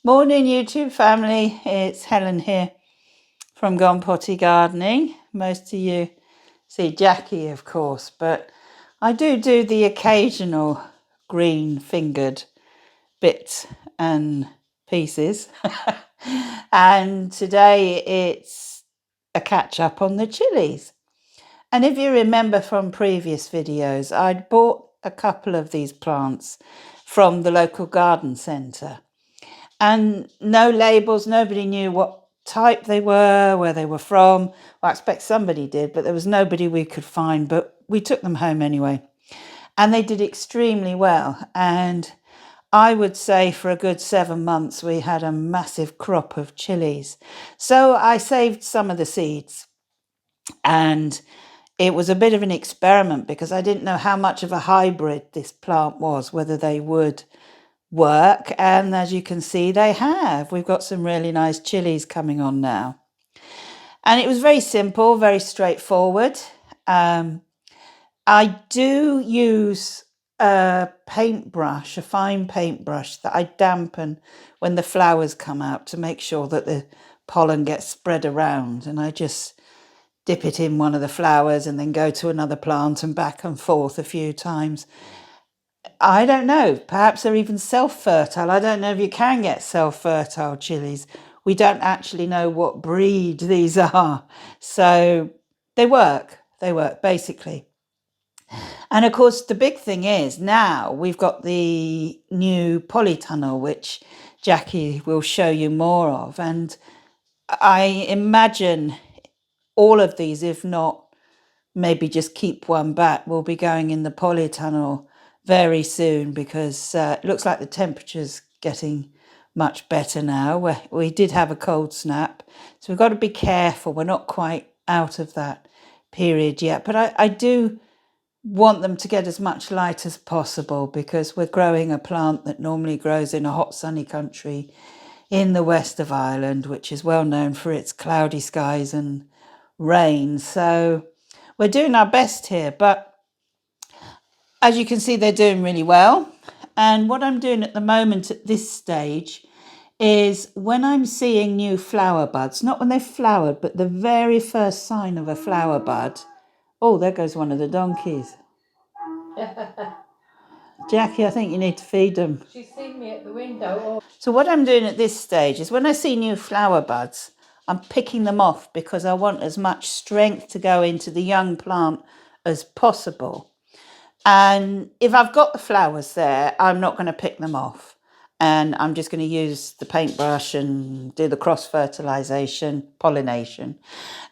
Morning YouTube family, it's Helen here from Gone Potty Gardening. Most of you see Jackie of course, but I do the occasional green fingered bits and pieces and today it's a catch up on the chilies. And if you remember from previous videos, I'd bought a couple of these plants from the local garden centre. And no labels, nobody knew what type they were, where they were from. Well, I expect somebody did, but there was nobody we could find, but we took them home anyway. And they did extremely well. And I would say for a good 7 months, we had a massive crop of chilies. So I saved some of the seeds, and it was a bit of an experiment because I didn't know how much of a hybrid this plant was, whether they would work, and as you can see they have. We've got some really nice chilies coming on now, and it was very simple, very straightforward. I do use a paintbrush, a fine paintbrush that I dampen when the flowers come out to make sure that the pollen gets spread around, and I just dip it in one of the flowers and then go to another plant and back and forth a few times. I don't know, perhaps they're even self-fertile. I don't know if you can get self-fertile chilies. We don't actually know what breed these are. So they work basically. And of course, the big thing is now we've got the new polytunnel, which Jackie will show you more of. And I imagine all of these, if not maybe just keep one back, will be going in the polytunnel very soon, because it looks like the temperature's getting much better now. We did have a cold snap, so we've got to be careful. We're not quite out of that period yet, but I do want them to get as much light as possible, because we're growing a plant that normally grows in a hot sunny country in the west of Ireland, which is well known for its cloudy skies and rain. So we're doing our best here, but as you can see, they're doing really well. And what I'm doing at the moment at this stage is when I'm seeing new flower buds, not when they've flowered, but the very first sign of a flower bud. Oh, there goes one of the donkeys. Jackie, I think you need to feed them. She's seen me at the window. So what I'm doing at this stage is when I see new flower buds, I'm picking them off because I want as much strength to go into the young plant as possible. And if I've got the flowers there, I'm not going to pick them off. And I'm just going to use the paintbrush and do the cross-fertilization, pollination.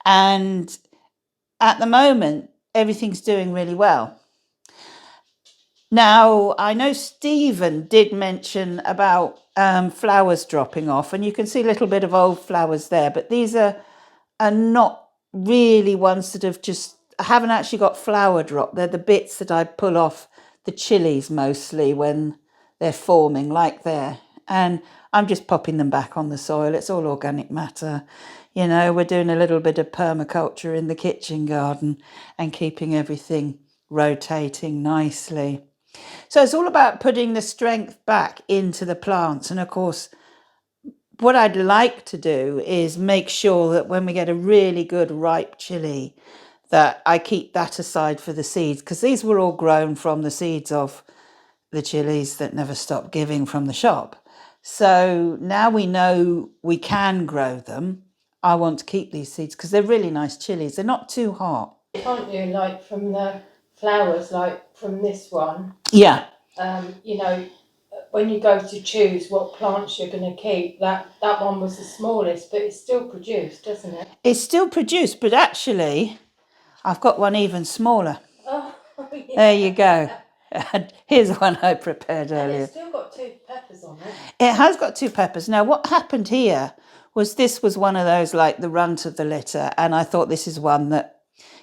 And at the moment, everything's doing really well. Now, I know Stephen did mention about flowers dropping off, and you can see a little bit of old flowers there, but these are not really ones that have just haven't actually got flower drop. They're the bits that I pull off the chilies mostly when they're forming, like there. And I'm just popping them back on the soil. It's all organic matter. You know, we're doing a little bit of permaculture in the kitchen garden and keeping everything rotating nicely. So it's all about putting the strength back into the plants. And of course, what I'd like to do is make sure that when we get a really good ripe chili, that I keep that aside for the seeds, because these were all grown from the seeds of the chilies that never stopped giving from the shop. So now we know we can grow them. I want to keep these seeds because they're really nice chilies. They're not too hot. Can't you, like from the flowers, like from this one? Yeah. You know, when you go to choose what plants you're going to keep, that one was the smallest, but it's still produced, doesn't it? It's still produced, but actually, I've got one even smaller. Oh, yeah. There you go. Here's one I prepared earlier. And it's still got 2 peppers on it. It has got 2 peppers. Now, what happened here was this was one of those, like the runt of the litter. And I thought this is one that,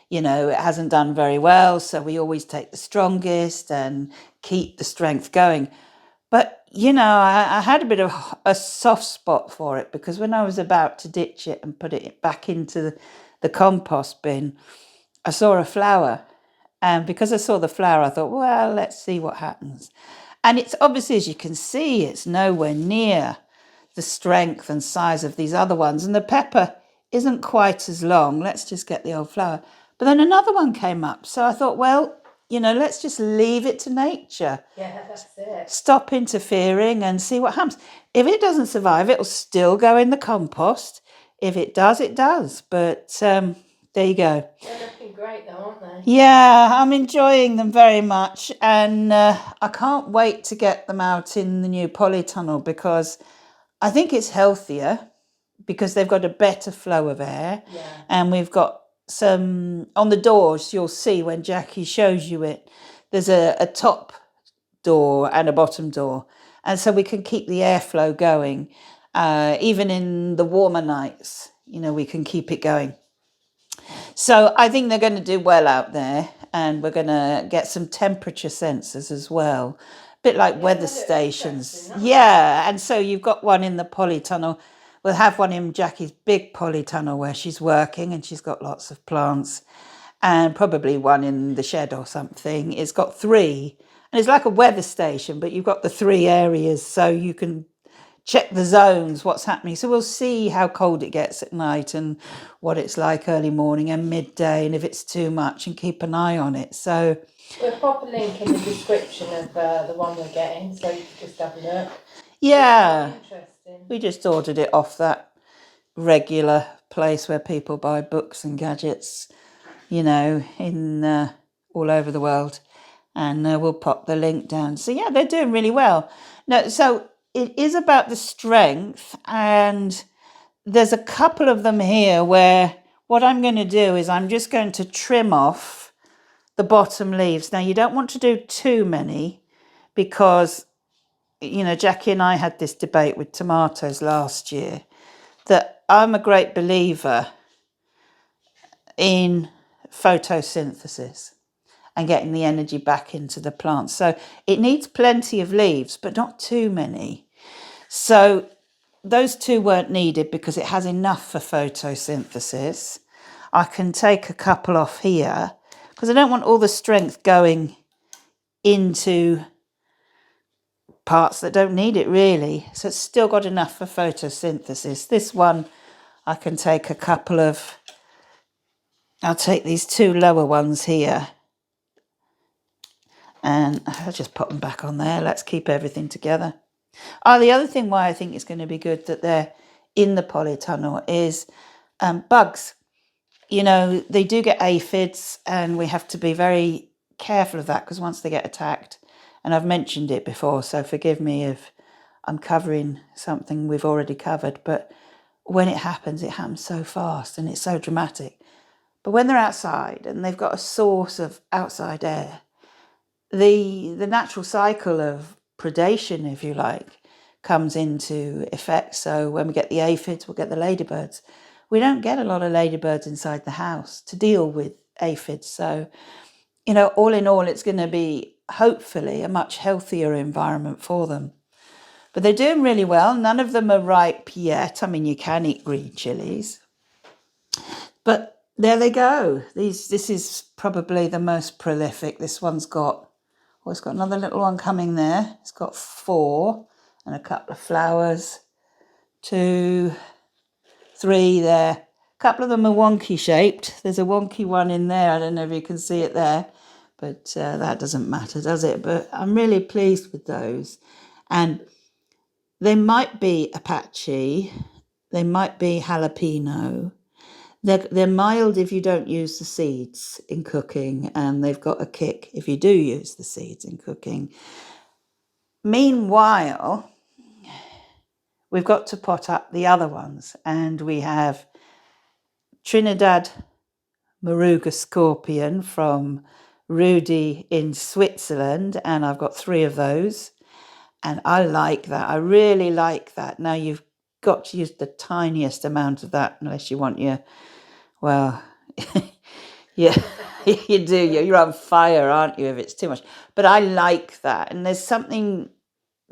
you know, it hasn't done very well. So we always take the strongest and keep the strength going. But, you know, I had a bit of a soft spot for it, because when I was about to ditch it and put it back into the compost bin, I saw a flower. And because I saw the flower, I thought, well, let's see what happens. And it's obviously, as you can see, it's nowhere near the strength and size of these other ones. And the pepper isn't quite as long. Let's just get the old flower. But then another one came up. So I thought, well, let's just leave it to nature. Yeah, that's it. Stop interfering and see what happens. If it doesn't survive, it'll still go in the compost. If it does, it does. But there you go. They're looking great though, aren't they? Yeah, I'm enjoying them very much. And I can't wait to get them out in the new polytunnel because I think it's healthier because they've got a better flow of air. Yeah. And we've got some on the doors, you'll see when Jackie shows you it, there's a top door and a bottom door. And so we can keep the airflow going. Even in the warmer nights, we can keep it going. So I think they're going to do well out there, and we're going to get some temperature sensors as well. A bit like weather stations. Yeah, and so you've got one in the polytunnel. We'll have one in Jackie's big polytunnel where she's working and she's got lots of plants, and probably one in the shed or something. It's got 3, and it's like a weather station, but you've got the 3 areas so you can check the zones, what's happening. So we'll see how cold it gets at night and what it's like early morning and midday, and if it's too much, and keep an eye on it. So we'll pop a link in the description of the one we're getting, so you can just have a look. Yeah, Interesting. We just ordered it off that regular place where people buy books and gadgets, in all over the world. And we'll pop the link down. So yeah, they're doing really well. No, so it is about the strength, and there's a couple of them here where what I'm going to do is I'm just going to trim off the bottom leaves. Now, you don't want to do too many because, Jackie and I had this debate with tomatoes last year that I'm a great believer in photosynthesis and getting the energy back into the plant. So it needs plenty of leaves, but not too many. So those 2 weren't needed because it has enough for photosynthesis. I can take a couple off here because I don't want all the strength going into parts that don't need it really. So it's still got enough for photosynthesis. This one, I can take a couple of, I'll take these 2 lower ones here. And I'll just put them back on there. Let's keep everything together. The other thing why I think it's going to be good that they're in the polytunnel is bugs. They do get aphids, and we have to be very careful of that because once they get attacked, and I've mentioned it before, so forgive me if I'm covering something we've already covered, but when it happens so fast and it's so dramatic. But when they're outside and they've got a source of outside air, the natural cycle of predation, if you like, comes into effect. So when we get the aphids, we'll get the ladybirds. We don't get a lot of ladybirds inside the house to deal with aphids. So, all in all, it's going to be hopefully a much healthier environment for them. But they're doing really well. None of them are ripe yet. I mean, you can eat green chilies. But there they go. This is probably the most prolific. This one's got, it's got another little one coming there. It's got 4 and a couple of flowers. 2, 3 there. A couple of them are wonky shaped. There's a wonky one in there. I don't know if you can see it there, but that doesn't matter, does it? But I'm really pleased with those. And they might be Apache. They might be jalapeno. They're mild if you don't use the seeds in cooking, and they've got a kick if you do use the seeds in cooking. Meanwhile, we've got to pot up the other ones, and we have Trinidad Moruga scorpion from Rudy in Switzerland, and I've got 3 of those, and I like that. I really like that. Now, you've got to use the tiniest amount of that unless you want your, well, yeah, you do. You're on fire, aren't you, if it's too much? But I like that, and there's something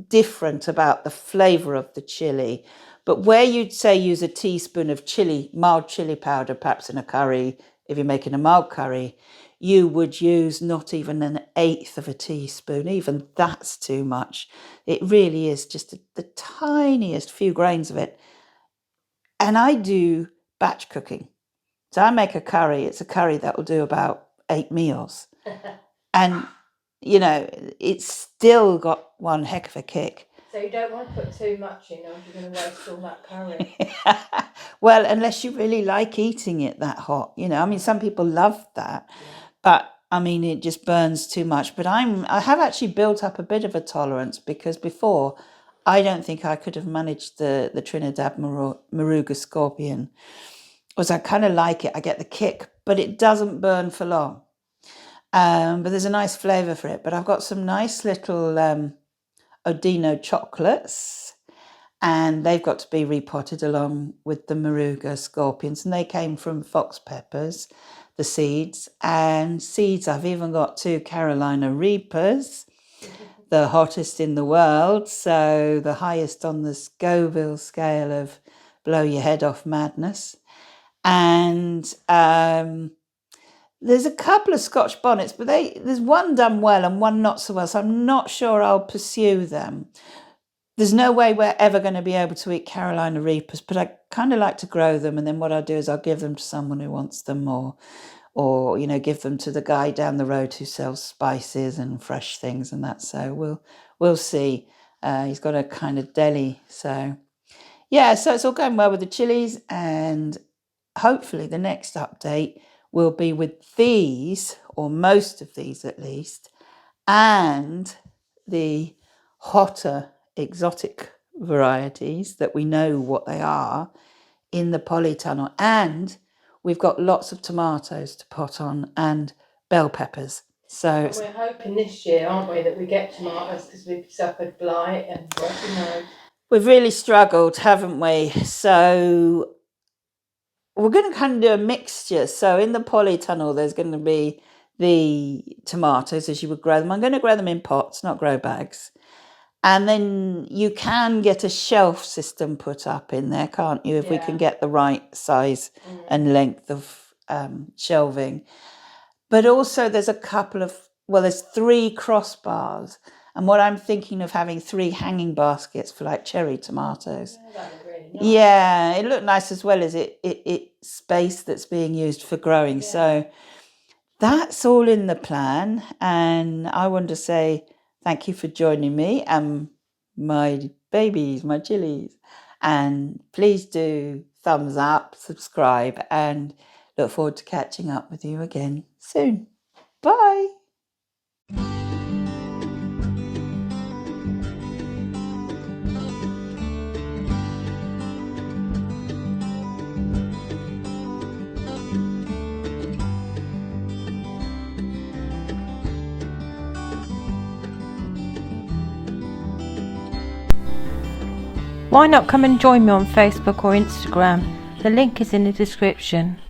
different about the flavour of the chili. But where you'd say use a teaspoon of chili, mild chili powder, perhaps in a curry, if you're making a mild curry, you would use not even an eighth of a teaspoon. Even that's too much. It really is just the tiniest few grains of it. And I do batch cooking. So I make a curry. It's a curry that will do about 8 meals. And, you know, it's still got one heck of a kick. So you don't want to put too much in, or you're going to waste all that curry. Well, unless you really like eating it that hot, you know. I mean, some people love that, but I mean, it just burns too much. But I have actually built up a bit of a tolerance, because before, I don't think I could have managed the Trinidad Moruga scorpion. Because I kind of like it, I get the kick, but it doesn't burn for long. But there's a nice flavour for it. But I've got some nice little Odino chocolates, and they've got to be repotted along with the Moruga scorpions, and they came from fox peppers, the seeds. And seeds, I've even got 2 Carolina Reapers, the hottest in the world, so the highest on the Scoville scale of blow your head off madness. And there's a couple of Scotch bonnets, but there's one done well and one not so well, so I'm not sure I'll pursue them. There's no way we're ever going to be able to eat Carolina Reapers, but I kind of like to grow them, and then what I'll do is I'll give them to someone who wants them, or you know, give them to the guy down the road who sells spices and fresh things and that. So we'll see. He's got a kind of deli, so yeah. So it's all going well with the chilies, and hopefully the next update will be with these, or most of these at least, and the hotter exotic varieties that we know what they are in the polytunnel. And we've got lots of tomatoes to pot on, and bell peppers. So we're hoping this year, aren't we, that we get tomatoes, because we've suffered blight and you know. We've really struggled, haven't we? So we're going to kind of do a mixture. So in the polytunnel, there's going to be the tomatoes as you would grow them. I'm going to grow them in pots, not grow bags. And then you can get a shelf system put up in there, can't you? If we can get the right size and length of shelving. But also there's a couple of, well, there's 3 crossbars. And what I'm thinking of having 3 hanging baskets for like cherry tomatoes. Yeah, that would be really nice. Yeah, it looked nice as well as it space that's being used for growing. Yeah. So that's all in the plan. And I want to say thank you for joining me and my babies, my chilies. And please do thumbs up, subscribe, and look forward to catching up with you again soon. Bye. Why not come and join me on Facebook or Instagram? The link is in the description.